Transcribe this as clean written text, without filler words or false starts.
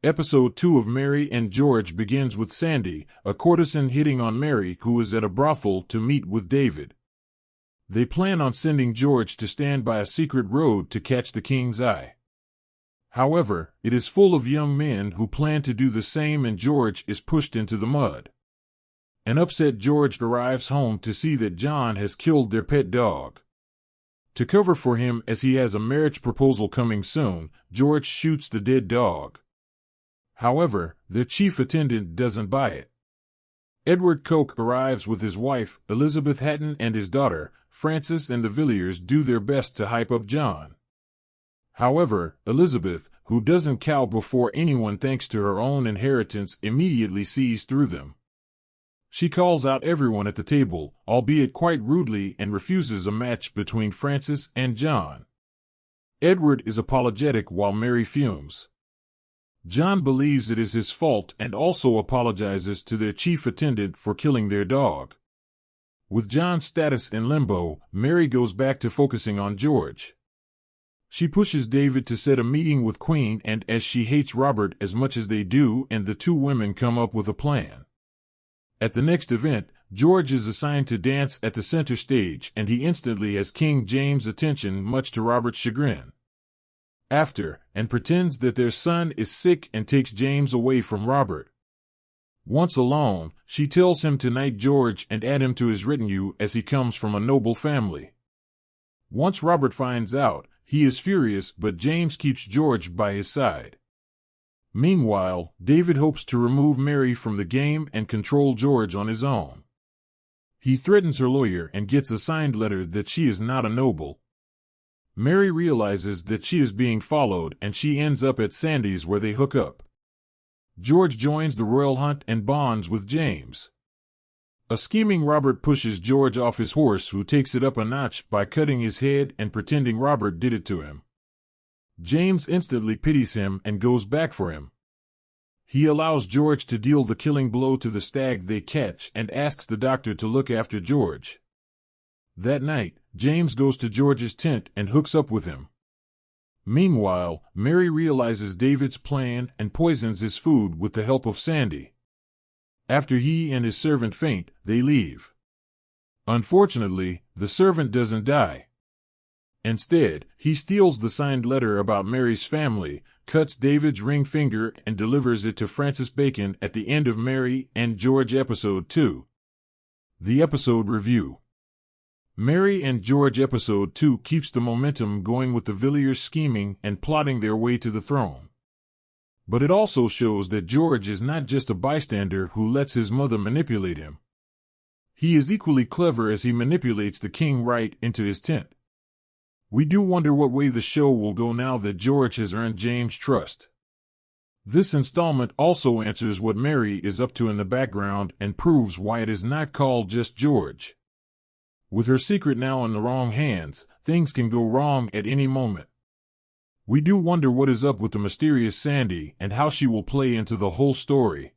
Episode 2 of Mary and George begins with Sandy, a courtesan, hitting on Mary, who is at a brothel to meet with David. They plan on sending George to stand by a secret road to catch the king's eye. However, it is full of young men who plan to do the same, and George is pushed into the mud. An upset George arrives home to see that John has killed their pet dog. To cover for him, as he has a marriage proposal coming soon, George shoots the dead dog. However, their chief attendant doesn't buy it. Edward Coke arrives with his wife, Elizabeth Hatton, and his daughter, Frances, and the Villiers do their best to hype up John. However, Elizabeth, who doesn't cow before anyone thanks to her own inheritance, immediately sees through them. She calls out everyone at the table, albeit quite rudely, and refuses a match between Frances and John. Edward is apologetic while Mary fumes. John believes it is his fault and also apologizes to their chief attendant for killing their dog. With John's status in limbo, Mary goes back to focusing on George. She pushes David to set a meeting with Queen, and as she hates Robert as much as they do, and the two women come up with a plan. At the next event, George is assigned to dance at the center stage, and he instantly has King James' attention, much to Robert's chagrin. After, and pretends that their son is sick and takes James away from Robert. Once alone, she tells him to knight George and add him to his retinue, as he comes from a noble family. Once Robert finds out, he is furious, but James keeps George by his side. Meanwhile, David hopes to remove Mary from the game and control George on his own. He threatens her lawyer and gets a signed letter that she is not a noble. Mary realizes that she is being followed, and she ends up at Sandy's, where they hook up. George joins the royal hunt and bonds with James. A scheming Robert pushes George off his horse, who takes it up a notch by cutting his head and pretending Robert did it to him. James instantly pities him and goes back for him. He allows George to deal the killing blow to the stag they catch and asks the doctor to look after George. That night, James goes to George's tent and hooks up with him. Meanwhile, Mary realizes David's plan and poisons his food with the help of Sandy. After he and his servant faint, they leave. Unfortunately, the servant doesn't die. Instead, he steals the signed letter about Mary's family, cuts David's ring finger, and delivers it to Francis Bacon at the end of Mary and George Episode 2. The episode review. Mary and George Episode 2 keeps the momentum going with the Villiers scheming and plotting their way to the throne. But it also shows that George is not just a bystander who lets his mother manipulate him. He is equally clever, as he manipulates the king right into his tent. We do wonder what way the show will go now that George has earned James' trust. This installment also answers what Mary is up to in the background and proves why it is not called just George. With her secret now in the wrong hands, things can go wrong at any moment. We do wonder what is up with the mysterious Sandy and how she will play into the whole story.